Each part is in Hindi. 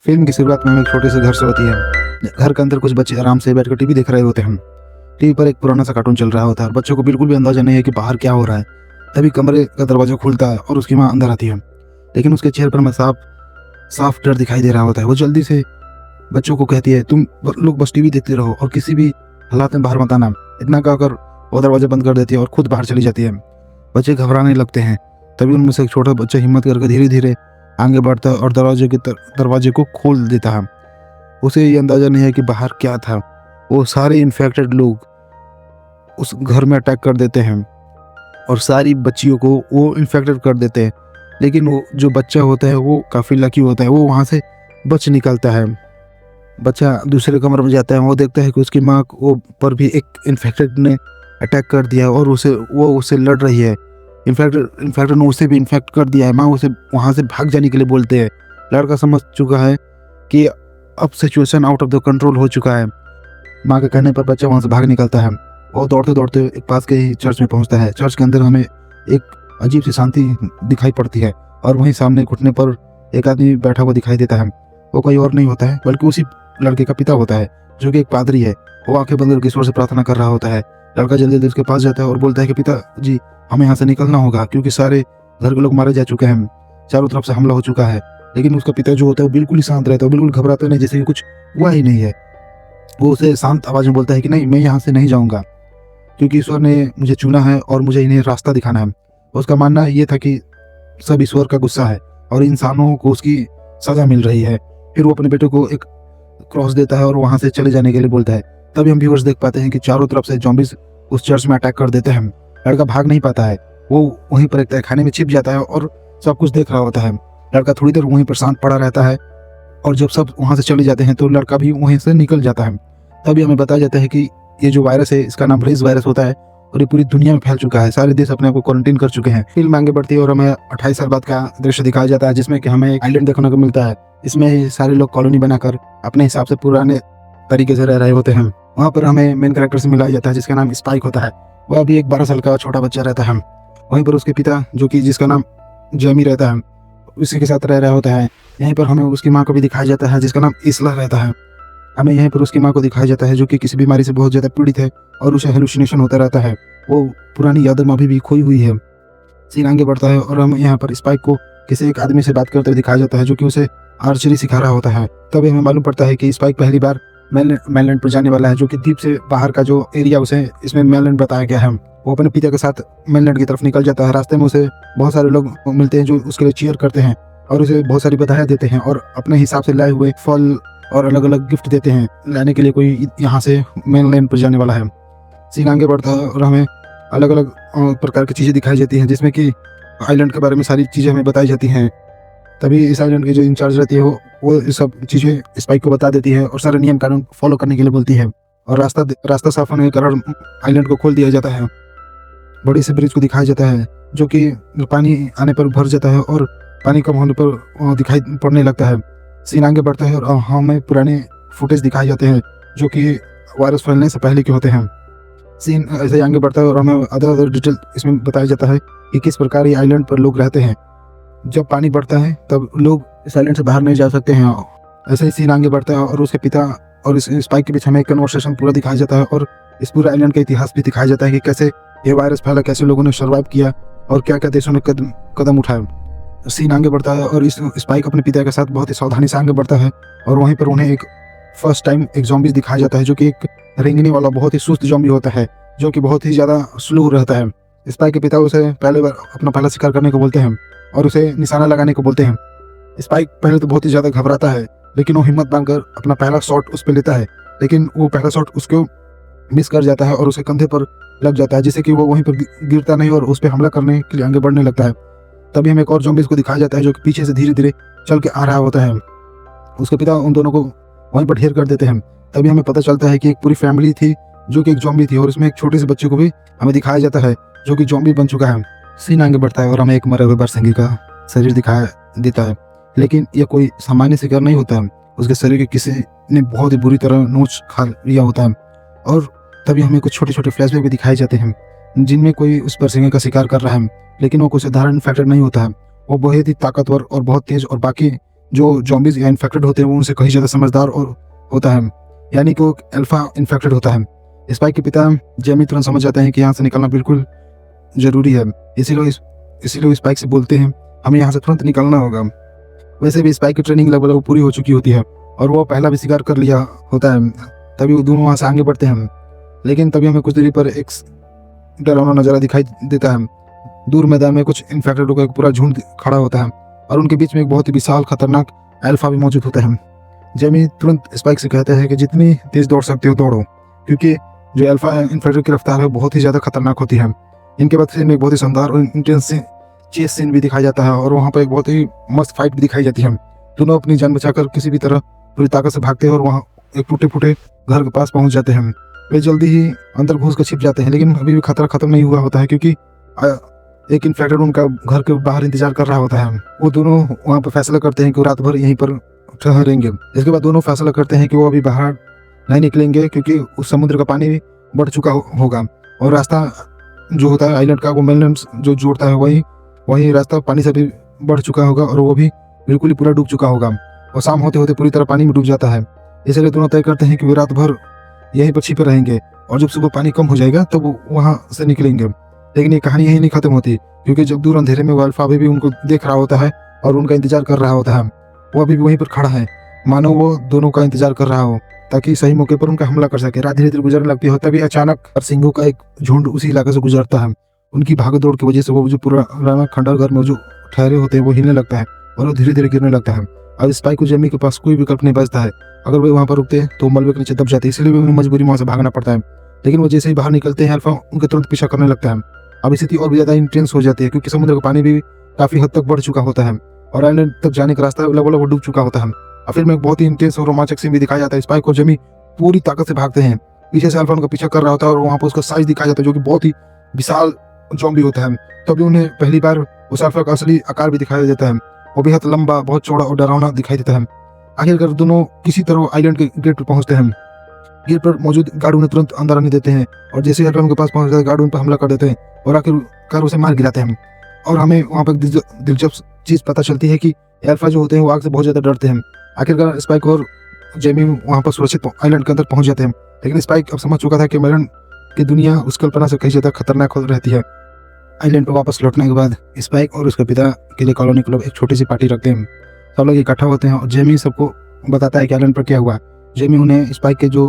फिल्म की शुरुआत में हमें एक छोटे से घर से होती है। घर के अंदर कुछ बच्चे आराम से बैठकर टीवी देख रहे होते हैं। टीवी पर एक पुराना सा कार्टून चल रहा होता है। बच्चों को बिल्कुल भी अंदाजा नहीं है कि बाहर क्या हो रहा है। तभी कमरे का दरवाजा खुलता है और उसकी माँ अंदर आती है, लेकिन उसके चेहरे पर में साफ साफ डर दिखाई दे रहा होता है। वो जल्दी से बच्चों को कहती है, तुम लोग बस टीवी देखते रहो और किसी भी हालात में बाहर मत आना। इतना कहकर वो दरवाजा बंद कर देती है और खुद बाहर चली जाती है। बच्चे घबराने लगते हैं। तभी उनमें से एक छोटा बच्चा हिम्मत करके धीरे धीरे आगे बढ़ता है और दरवाजे को खोल देता है। उसे ये अंदाजा नहीं है कि बाहर क्या था। वो सारे इन्फेक्टेड लोग उस घर में अटैक कर देते हैं और सारी बच्चियों को वो इन्फेक्टेड कर देते हैं। लेकिन वो जो बच्चा होता है वो काफ़ी लकी होता है, वो वहाँ से बच निकलता है। बच्चा दूसरे कमरे में जाता है। वो देखता है कि उसकी माँ को पर भी एक इन्फेक्टेड ने अटैक कर दिया और उससे लड़ रही है। इन्फेक्टेड ने उसे भी इन्फेक्ट कर दिया है। माँ उसे वहाँ से भाग जाने के लिए बोलते हैं। लड़का समझ चुका है कि अब situation out of the control हो चुका है। माँ के कहने पर बच्चा वहाँ से भाग निकलता है। वो दौड़ते दौड़ते एक पास के ही चर्च में पहुँचता है। चर्च के अंदर हमें एक अजीब सी शांति दिखाई पड़ती है और वहीं सामने घुटने पर एक आदमी बैठा हुआ दिखाई देता है। वो कोई और नहीं होता है बल्कि उसी लड़के का पिता होता है, जो कि एक पादरी है। वो आंखें बंद करके ईश्वर से प्रार्थना कर रहा होता है। लड़का जल्दी जल्दी उसके पास जाता है और बोलता है कि पिताजी, हमें यहाँ से निकलना होगा क्योंकि सारे घर के लोग मारे जा चुके हैं, चारों तरफ से हमला हो चुका है। लेकिन उसका पिता जो होता है वो बिल्कुल ही शांत रहता है, बिल्कुल घबराता नहीं, जैसे कि कुछ हुआ ही नहीं है। वो उसे शांत आवाज में बोलता है कि नहीं, मैं यहाँ से नहीं जाऊँगा क्योंकि ईश्वर ने मुझे चुना है और मुझे इन्हें रास्ता दिखाना है। उसका मानना ये था कि सब ईश्वर का गुस्सा है और इंसानों को उसकी सजा मिल रही है। फिर वो अपने बेटे को एक क्रॉस देता है और वहाँ से चले जाने के लिए बोलता है। तभी हम व्यूअर्स देख पाते हैं कि चारों तरफ से ज़ॉम्बीज उस चर्च में अटैक कर देते हैं। लड़का भाग नहीं पाता है। वो वहीं पर एक तहखाने में छिप जाता है और सब कुछ देख रहा होता है। लड़का थोड़ी देर वहीं पर शांत पड़ा रहता है और जब सब वहाँ से चले जाते हैं तो लड़का भी वहीं से निकल जाता है। तभी हमें बताया जाता है कि ये जो वायरस है इसका नाम रेज वायरस होता है और ये पूरी दुनिया में फैल चुका है। सारे देश अपने आप को क्वारंटीन कर चुके हैं। फिल्म आगे बढ़ती है और हमें 28 साल बाद का दृश्य दिखाया जाता है, जिसमें कि हमें एक आइलैंड देखने को मिलता है। इसमें सारे लोग कॉलोनी बनाकर अपने हिसाब से पुराने तरीके से रह रहे होते हैं। वहाँ पर हमें मेन कैरेक्टर से मिलाया जाता है जिसका नाम स्पाइक होता है। वह अभी एक 12 साल का छोटा बच्चा रहता है। वहीं पर उसके पिता जो कि जिसका नाम जेमी रहता है, उसी के साथ रह रहा होता है। यहीं पर हमें उसकी माँ को भी दिखाया जाता है जिसका नाम इसला रहता है। हमें यहीं पर उसकी माँ को दिखाया जाता है जो कि किसी बीमारी से बहुत ज़्यादा पीड़ित है और उसे हेलुसिनेशन होता रहता है। वो पुरानी यादों में अभी भी खोई हुई है। सीन आगे बढ़ता है और हम यहाँ पर स्पाइक को किसी एक आदमी से बात करते हुए दिखाया जाता है जो कि उसे आर्चरी सिखा रहा होता है। तभी हमें मालूम पड़ता है कि स्पाइक पहली बार मेनलैंड पर जाने वाला है, जो कि द्वीप से बाहर का जो एरिया उसे इसमें मेनलैंड बताया गया है। वो अपने पिता के साथ मेनलैंड की तरफ निकल जाता है। रास्ते में उसे बहुत सारे लोग मिलते हैं जो उसके लिए चीयर करते हैं और उसे बहुत सारी बधाइयाँ देते हैं और अपने हिसाब से लाए हुए फल और अलग अलग गिफ्ट देते हैं लाने के लिए कोई यहाँ से मेनलैंड पर जाने वाला है। सीन आगे बढ़ता है और हमें अलग अलग प्रकार की चीज़ें दिखाई जाती हैं, जिसमें कि आइलैंड के बारे में सारी चीज़ें हमें बताई जाती हैं। तभी इस आइलैंड की जो इंचार्ज रहती है वो इस सब चीज़ें स्पाइक को बता देती है और सारे नियम कानून फॉलो करने के लिए बोलती है और रास्ता साफ होने के कारण आइलैंड को खोल दिया जाता है। बड़ी से ब्रिज को दिखाया जाता है जो कि पानी आने पर भर जाता है और पानी कम होने पर दिखाई पड़ने लगता है। सीन आगे बढ़ता है और हमें पुराने फुटेज दिखाए जाते हैं जो कि वायरस फैलने से पहले के होते हैं। सीन ऐसे ही आगे बढ़ता है और हमें अदर डिटेल इसमें बताया जाता है कि किस प्रकार ये आइलैंड पर लोग रहते हैं। जब पानी बढ़ता है तब लोग इस आइलैंड से बाहर नहीं जा सकते हैं। ऐसे ही सीन आगे बढ़ता है और उसके पिता और इस स्पाइक के बीच हमें एक कन्वर्सेशन पूरा दिखाया जाता है और इस पूरे आइलैंड का इतिहास भी दिखाया जाता है कि कैसे ये वायरस फैला, कैसे लोगों ने सर्वाइव किया और क्या क्या देशों ने कदम उठाया। सीन आगे बढ़ता है और इस स्पाइक अपने पिता के साथ बहुत ही सावधानी से आगे बढ़ता है और वहीं पर उन्हें एक फर्स्ट टाइम एक ज़ॉम्बी दिखाया जाता है जो कि एक रेंगने वाला बहुत ही सुस्त ज़ॉम्बी होता है जो कि बहुत ही ज़्यादा स्लो रहता है। स्पाइक के पिता उसे अपना पहला शिकार करने को बोलते हैं और उसे निशाना लगाने को बोलते हैं। स्पाइक पहले तो बहुत ही ज़्यादा घबराता है, लेकिन वो हिम्मत बांधकर अपना पहला शॉट उस पर लेता है, लेकिन वो पहला शॉट उसको मिस कर जाता है और उसे कंधे पर लग जाता है, जिससे कि वो वहीं पर गिरता नहीं और उस पर हमला करने के लिए आगे बढ़ने लगता है। तभी हमें एक और ज़ॉम्बीज़ को दिखाया जाता है जो कि पीछे से धीरे धीरे चल के आ रहा होता है। उसके पिता उन दोनों को वहीं पर ढेर कर देते हैं। तभी हमें पता चलता है कि एक पूरी फैमिली थी जो कि एक ज़ॉम्बी थी और इसमें एक छोटे से बच्चे को भी हमें दिखाया जाता है जो कि ज़ॉम्बी बन चुका है। सीन आगे बढ़ता है और हमें एक मरे हुए बारसिंगी का शरीर दिखाया देता है, लेकिन यह कोई सामान्य शिकार नहीं होता है। उसके शरीर के किसी ने बहुत ही बुरी तरह नोच खा लिया होता है और तभी हमें कुछ छोटे छोटे फ्लैशबैक भी दिखाए जाते हैं जिनमें कोई उस बारसिंगी का शिकार कर रहा है, लेकिन वो कोई साधारण इन्फेक्टेड नहीं होता है। वो बहुत ही ताकतवर और बहुत तेज और बाकी जो zombies या इन्फेक्टेड होते हैं वो उनसे कहीं ज़्यादा समझदार और होता है, यानी कि वो अल्फा इन्फेक्टेड होता है। स्पाइक के पिता जेमी तुरंत समझ जाते हैं कि यहाँ से निकलना बिल्कुल ज़रूरी है, इसीलिए वो स्पाइक से बोलते हैं हमें यहाँ से तुरंत निकलना होगा। वैसे भी स्पाइक की ट्रेनिंग लगभग पूरी हो चुकी होती है और वो पहला भी शिकार कर लिया होता है, तभी वो दोनों वहाँ से आगे बढ़ते हैं। लेकिन तभी हमें कुछ दूरी पर एक डरावना नज़ारा दिखाई देता है। दूर मैदान में कुछ इन्फेक्टेड का एक पूरा झुंड खड़ा होता है और उनके बीच में एक बहुत ही विशाल खतरनाक अल्फा भी मौजूद होता है। जेमी तुरंत स्पाइक से कहता है कि जितनी तेज दौड़ सकते हो दौड़ो, क्योंकि जो अल्फा इन्फेक्टेड की रफ्तार है बहुत ही ज़्यादा खतरनाक होती है। इनके बाद में एक बहुत ही शानदार और इंटेंस चेस सीन भी दिखाया जाता है और वहाँ पर एक बहुत ही मस्त फाइट भी दिखाई जाती है। दोनों अपनी जान बचाकर किसी भी तरह पूरी ताकत से भागते हैं और वहाँ एक टूटे फूटे घर के पास पहुँच जाते हैं। वे जल्दी ही अंदर घुस कर छिप जाते हैं, लेकिन अभी भी खतरा खत्म नहीं हुआ होता है, क्योंकि एक इन्फेक्टेड उनका घर के बाहर इंतजार कर रहा होता है। वो दोनों वहाँ पर फैसला करते हैं कि वो रात भर यहीं पर ठहरेंगे। इसके बाद दोनों फैसला करते हैं कि वो अभी बाहर नहीं निकलेंगे, क्योंकि उस समुद्र का पानी भी बढ़ चुका होगा और रास्ता जो होता है आइलैंड का, वो मेनलैंड जो जोड़ता है वही रास्ता पानी से भी बढ़ चुका होगा और वो भी बिल्कुल ही पूरा डूब चुका होगा और शाम होते होते पूरी तरह पानी में डूब जाता है। इसलिए दोनों तय करते हैं कि वे रात भर यहीं पर छिपे रहेंगे और जब सुबह पानी कम हो जाएगा तो वो वहाँ से निकलेंगे। लेकिन ये कहानी यहीं नहीं खत्म होती, क्योंकि जब दूर अंधेरे में वो अल्फा अभी भी उनको देख रहा होता है और उनका इंतजार कर रहा होता है। वो अभी भी वहीं पर खड़ा है, मानो वो दोनों का इंतजार कर रहा हो ताकि सही मौके पर उनका हमला कर सके। रात धीरे धीरे गुजरने लगती है, तभी अचानक सिंहों का एक झुंड उसी इलाके से गुजरता है। उनकी भागदौड़ की वजह से वो जो पुराना खंडर घर में जो ठहरे होते हैं वो हिलने लगता है और वो धीरे धीरे गिरने लगता है। अब स्पाइक को जेमी के पास कोई विकल्प नहीं बचता है, अगर वे वहाँ पर रुकते तो मलबे के नीचे दब जाते, इसलिए उन्हें मजबूरी वहाँ से भागना पड़ता है। लेकिन वो जैसे ही बाहर निकलते हैं अल्फा उनके तुरंत पीछा करने लगता है। अब स्थिति और भी ज्यादा इंटेंस हो जाती है, क्योंकि समुद्र का पानी भी काफी हद तक बढ़ चुका होता है और आइलैंड तक जाने का रास्ता लगभग डूब चुका होता है। और फिर में एक बहुत ही इंटेंस और रोमांचक सीन भी दिखाया जाता है। स्पाइक और जेमी पूरी ताकत से भागते हैं, पीछे से अल्फा उनका पीछा कर रहा होता है और वहाँ पर उसका साइज दिखाया जाता है जो कि बहुत ही विशाल ज़ॉम्बी होता है। तभी उन्हें पहली बार उस अल्फा का असली आकार भी दिखाया देता है, वो बेहद लंबा, बहुत चौड़ा और डरावना दिखाई देता है। आखिरकार दोनों किसी तरह आइलैंड के गेट पर पहुंचते हैं। गेट पर मौजूद गार्ड उन्हें तुरंत अंदर आने देते हैं और जैसे अल्फा उनके पास पहुंचता है गार्ड उन पर हमला कर देते हैं और आखिरकार उसे मार गिराते हैं। और हमें वहाँ पर दिलचस्प चीज पता चलती है कि अल्फा जो होते हैं वो आग से बहुत ज्यादा डरते हैं। आखिरकार स्पाइक और जेमी वहाँ पर सुरक्षित आइलैंड के अंदर पहुंच जाते हैं, लेकिन स्पाइक अब समझ चुका था कि आइलैंड की दुनिया उस कल्पना से कहीं ज्यादा खतरनाक रहती है। आइलैंड पर वापस लौटने के बाद स्पाइक और उसके पिता के लिए कॉलोनी क्लब एक छोटी सी पार्टी रखते हैं। सब लोग इकट्ठा होते हैं और जेमी सबको बताता है कि आइलैंड पर क्या हुआ। जेमी उन्हें स्पाइक के जो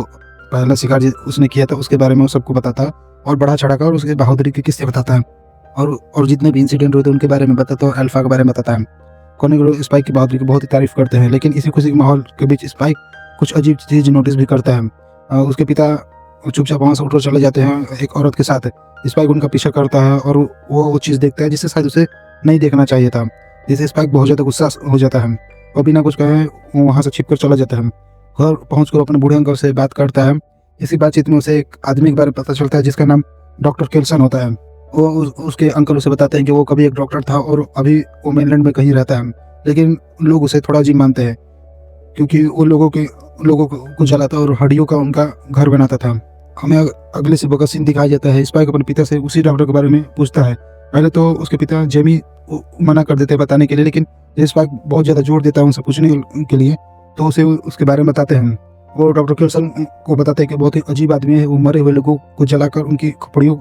पहला शिकार उसने किया था उसके बारे में वो सबको बताता है और बढ़ा चढ़ाकर और उसके बहादुरी के किस्से बताता है और जितने भी इंसिडेंट हुए थे उनके बारे में बताता है और अल्फा के बारे में बताता है। कोने के लोग स्पाइक की बहादुरी की बहुत ही तारीफ करते हैं, लेकिन इसी खुशी के माहौल के बीच स्पाइक कुछ अजीब चीज नोटिस भी करता है। उसके पिता चुपचाप वहाँ से उठकर चले जाते हैं एक औरत के साथ। स्पाइक उनका पीछा करता है और वो चीज़ देखता है जिससे शायद उसे नहीं देखना चाहिए था, जिससे स्पाइक बहुत ज़्यादा गुस्सा हो जाता है और बिना कुछ कहे वो वहाँ से छिपकर चला जाता है। घर पहुँचकर अपने बूढ़े अंकल से बात करता है। इसी बातचीत में उसे एक आदमी के बारे में पता चलता है जिसका नाम डॉक्टर केल्सन होता है। वो उसके अंकल उसे बताते हैं कि वो कभी एक डॉक्टर था और अभी वो मेनलैंड में कहीं रहता है, लेकिन लोग उसे थोड़ा अजीब मानते हैं क्योंकि वो लोगों को जलाता और हड्डियों का उनका घर बनाता था। हमें अगले सुबह का सीन दिखाया जाता है। स्पाइक अपने पिता से उसी डॉक्टर के बारे में पूछता है। पहले तो उसके पिता जेमी मना कर देते हैं बताने के लिए, लेकिन स्पाइक बहुत ज़्यादा जोर देता है उनसे पूछने के लिए, तो उसे उसके बारे में बताते हैं। वो डॉक्टर केल्सन को बताते हैं कि बहुत ही अजीब आदमी है, वो मरे हुए लोगों को जलाकर उनकी खोपड़ियों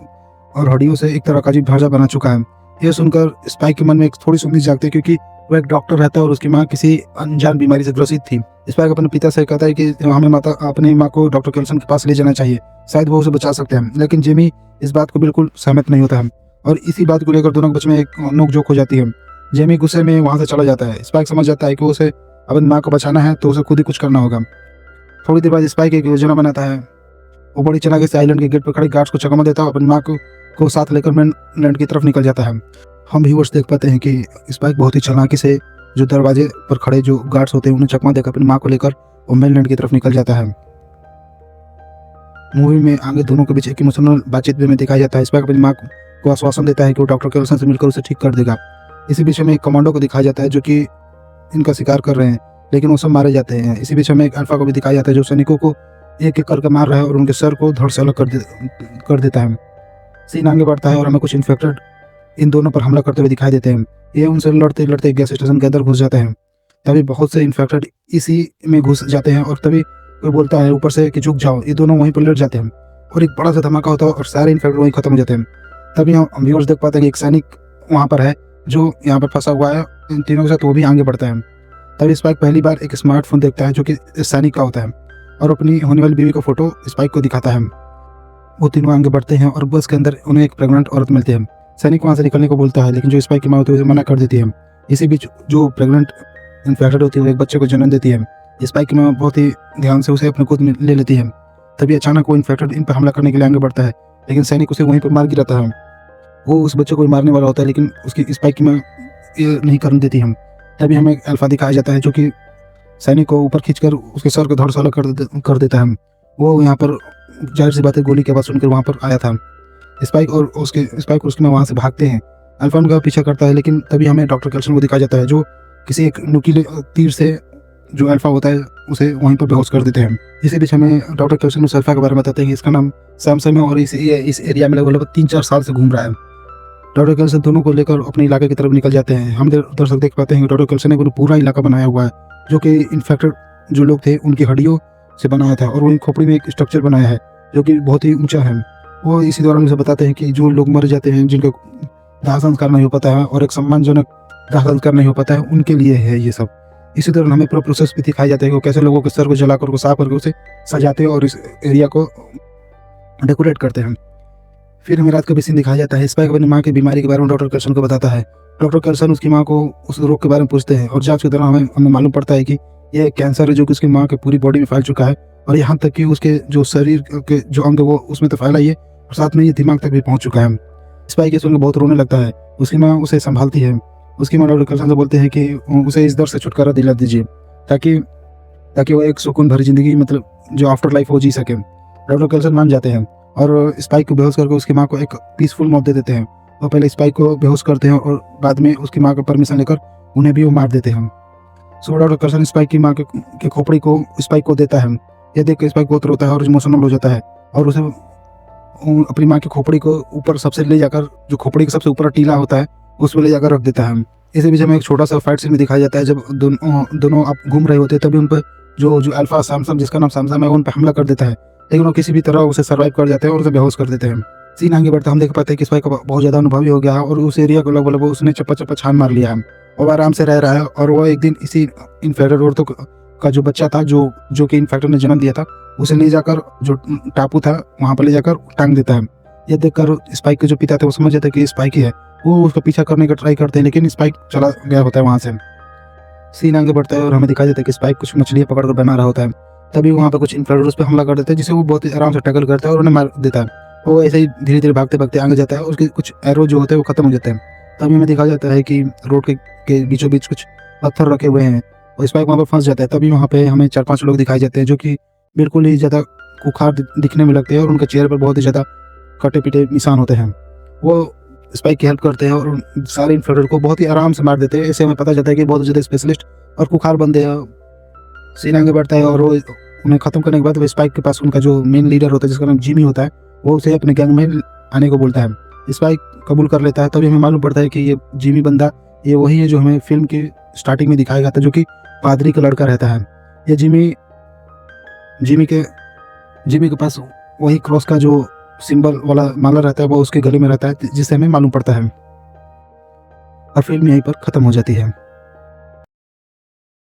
और हड्डियों से एक तरह का अजीब ढांचा बना चुका है। यह सुनकर स्पाइक के मन में एक थोड़ी सी उम्मीद जागती है, क्योंकि वो एक डॉक्टर रहता है और उसकी माँ किसी अनजान बीमारी से ग्रसित थी। स्पाइक अपने पिता से कहता है कि हमें अपनी माँ को डॉक्टर केल्सन के पास ले जाना चाहिए, शायद वो उसे बचा सकते हैं। लेकिन जेमी इस बात को बिल्कुल सहमत नहीं होता है और इसी बात को लेकर दोनों के बीच में एक नोकझोंक हो जाती है। जेमी गुस्से में वहाँ से चला जाता है। स्पाइक समझ जाता है कि उसे अपनी माँ को बचाना है तो उसे खुद ही कुछ करना होगा। थोड़ी देर बाद स्पाइक एक योजना बनाता है। वो बड़ी चालाकी से आइलैंड के गेट पर खड़े गार्ड्स को चकमा देता है और अपनी माँ को साथ लेकर मेनलैंड की तरफ निकल जाता है। हम व्यूअर्स देख पाते हैं कि स्पाइक बहुत ही चालाकी से जो दरवाजे पर खड़े जो गार्ड्स होते हैं उन्हें चकमा देकर अपनी माँ को लेकर वो मेनलैंड की तरफ निकल जाता है। मूवी में आगे दोनों के बीच एक इमोशनल बातचीत भी में दिखाया जाता है। स्पाइक अपनी माँ को आश्वासन देता है कि वो डॉक्टर केल्सन से मिलकर उसे ठीक कर देगा। इसी बीच में एक कमांडो को दिखाया जाता है जो कि इनका शिकार कर रहे हैं, लेकिन वो सब मारे जाते हैं। इसी बीच में एक अल्फा को भी दिखाया जाता है जो सैनिकों को एक एक करके मार रहा है और उनके सर को धड़ से अलग कर देता है। सीन आगे बढ़ता है और हमें कुछ इन्फेक्टेड इन दोनों पर हमला करते हुए दिखाई देते हैं। ये उनसे लड़ते लड़ते गैस स्टेशन के अंदर घुस जाते हैं। तभी बहुत से इन्फेक्टेड इसी में घुस जाते हैं और तभी कोई बोलता है ऊपर से कि झुक जाओ, ये दोनों वहीं पर लेट जाते हैं और एक बड़ा सा धमाका होता है और सारे इन्फेक्टेड वहीं खत्म हो जाते हैं। तभी हम व्यूअर्स देख पाते हैं कि एक सैनिक वहाँ पर है जो यहाँ पर फंसा हुआ है इन तीनों के साथ, वो भी आगे बढ़ता है। तभी स्पाइक पहली बार एक स्मार्टफोन देखता है जो कि इस सैनिक का होता है और अपनी होने वाली बीवी का फोटो स्पाइक को दिखाता है। वो तीनों आगे बढ़ते हैं और बस के अंदर उन्हें एक प्रेग्नेंट औरत मिलती है। सैनिक वहाँ से निकलने को बोलता है, लेकिन जो स्पाइक की माँ होती है उसे मना कर देती है। इसी बीच जो प्रेग्नेंट इन्फेक्टेड होती है वो एक बच्चे को जन्म देती है। स्पाइक की माँ बहुत ही ध्यान से उसे अपने गोद में ले लेती है। तभी अचानक वो इन्फेक्टेड इन पर हमला करने के लिए आगे बढ़ता है, लेकिन सैनिक उसे वहीं पर मार गिराता है। वो उस बच्चे को मारने वाला होता है, लेकिन उसकी स्पाइक की माँ ये नहीं करने देती हम। तभी हमें अल्फा दिखाया जाता है जो कि सैनिक को ऊपर खींचकर उसके सर को धड़ साला कर देता है। वो यहाँ पर जाहिर सी बात है गोली की आवाज़ सुनकर वहाँ पर आया था। स्पाइक और उसकी माँ वहाँ से भागते हैं। अल्फा उनका पीछा करता है, लेकिन तभी हमें डॉक्टर कैल्सन को दिखाया जाता है जो किसी एक नुकीले तीर से जो अल्फा होता है उसे वहीं पर बेहोश कर देते हैं। इसी बीच हमें डॉक्टर कैल्सन उस अल्फा के बारे में बताते हैं कि इसका नाम सैमसंग है और इस एरिया में लगभग 3-4 साल से घूम रहा है। डॉक्टर कैल्सन दोनों को लेकर अपने इलाके की तरफ निकल जाते हैं। हम दर्शक देख पाते हैं कि डॉक्टर कैल्सन ने पूरा इलाका बनाया हुआ है जो कि इन्फेक्टेड जो लोग थे उनकी हड्डियों से बनाया था और उनकी खोपड़ी में एक स्ट्रक्चर बनाया है जो कि बहुत ही ऊंचा है। वो इसी दौरान मुझे बताते हैं कि जो लोग मर जाते हैं, जिनका दाह संस्कार नहीं हो पाता है और एक सम्मानजनक दाह संस्कार नहीं हो पाता है, उनके लिए है ये सब। इसी दौरान हमें पूरा प्रोसेस भी दिखाया जाता है कि कैसे लोगों के सर को जलाकर उसको साफ करके उसे सजाते हैं और इस एरिया को डेकोरेट करते हैं। फिर हमें रात का भी सीन दिखाया जाता है। स्पाइक अपनी माँ की बीमारी के बारे में डॉक्टर कैल्सन को बताता है। डॉक्टर कैल्सन उसकी माँ को उस रोग के बारे में पूछते हैं और जांच के दौरान हमें मालूम पड़ता है कि यह कैंसर है जो कि उसकी माँ के पूरी बॉडी में फैल चुका है और यहाँ तक कि उसके जो शरीर के जो अंग है वो उसमें तो फैला ही है और साथ में ये दिमाग तक भी पहुँच चुका है। स्पाइक सुनकर बहुत रोने लगता है। उसकी माँ उसे संभालती है। उसकी माँ डॉक्टर कैल्सन से बोलते हैं कि उसे इस दर्द से छुटकारा दिला दीजिए ताकि वो एक सुकून भरी जिंदगी मतलब जो आफ्टर लाइफ वो जी सके। डॉक्टर कैल्सन मान जाते हैं और स्पाइक को बेहोश करके उसकी माँ को एक पीसफुल मौत दे देते हैं। और पहले स्पाइक को बेहोश करते हैं और बाद में उसकी माँ का परमिशन लेकर उन्हें भी वो मार देते हैं। सो डॉक्टर कैल्सन स्पाइक की माँ के खोपड़ी को स्पाइक को देता है। यह देख कर स्पाइक बहुत रोता है और इमोशनल हो जाता है और उसे अपनी माँ की खोपड़ी को ऊपर सबसे ले जाकर जो खोपड़ी का सबसे ऊपर टीला होता है उस पर ले जाकर रख देता है। इसी बीच में एक छोटा सा फाइट सीन भी दिखाया जाता है। जब दोनों आप घूम रहे होते हैं तभी उन पर जो अल्फा सैमसंग जिसका नाम सैमसंग है उन पर हमला कर देता है, लेकिन वो किसी भी तरह उसे सर्वाइव कर जाते हैं और उसे बेहोश कर देते हैं। सीन आगे बढ़ता हम देख पाते हैं कि स्पाइक बहुत ज़्यादा अनुभवी हो गया है और उस एरिया को लगभग उसने चप्पा छान मार लिया है और आराम से रह रहा है। और वो एक दिन इसी इन्फेक्टेड औरतों का जो बच्चा था जो कि इन्फेक्टेड ने जन्म दिया था उसे ले जाकर जो टापू था वहाँ पर ले जाकर टांग देता है। यह देखकर स्पाइक के जो पिता थे वो समझ जाते हैं कि स्पाइक ही है। वो उसका पीछा करने का ट्राई करते हैं, लेकिन स्पाइक चला गया होता है वहाँ से। सीन आगे बढ़ता है और हमें दिखाई देता है कि स्पाइक कुछ मछलियाँ पकड़कर बना रहा होता है। तभी वहाँ पर कुछ इन्फेक्टेड उस पर हमला कर देते हैं जिसे वो बहुत ही आराम से टैकल करता है और उन्हें मार देता है। वो ऐसे ही धीरे धीरे भागते भागते आगे जाता है। उसके कुछ एरो जो होते हैं वो खत्म हो जाते हैं। तभी हमें दिखाया जाता है कि रोड के बीचों बीच कुछ पत्थर रखे हुए हैं और स्पाइक वहाँ पर फंस जाता है। तभी वहाँ पे हमें 4-5 लोग दिखाई जाते हैं जो कि बिल्कुल ही ज़्यादा खुखार दिखने में लगते हैं और उनके चेहरे पर बहुत ही ज़्यादा कटे पिटे निशान होते हैं। वो स्पाइक की हेल्प करते हैं और सारे इन्फेक्टेड को बहुत ही आराम से मार देते हैं। इससे हमें पता चलता है कि बहुत ज़्यादा स्पेशलिस्ट और खुखार बंदे हैं। सीन आगे बढ़ता है और वो उन्हें ख़त्म करने के बाद वो स्पाइक के पास उनका जो मेन लीडर होता है जिसका नाम जिमी होता है वो उसे अपने गैंग में आने को बोलता है। स्पाइक कबूल कर लेता है। तभी हमें मालूम पड़ता है कि ये जिमी बंदा ये वही है जो हमें फिल्म की स्टार्टिंग में दिखाया गया था, जो कि पादरी का लड़का रहता है। ये जिमी के पास वही क्रॉस का जो सिंबल वाला माला रहता है वो उसके गले में रहता है, जिससे हमें मालूम पड़ता है। और फिल्म यहीं पर खत्म हो जाती है।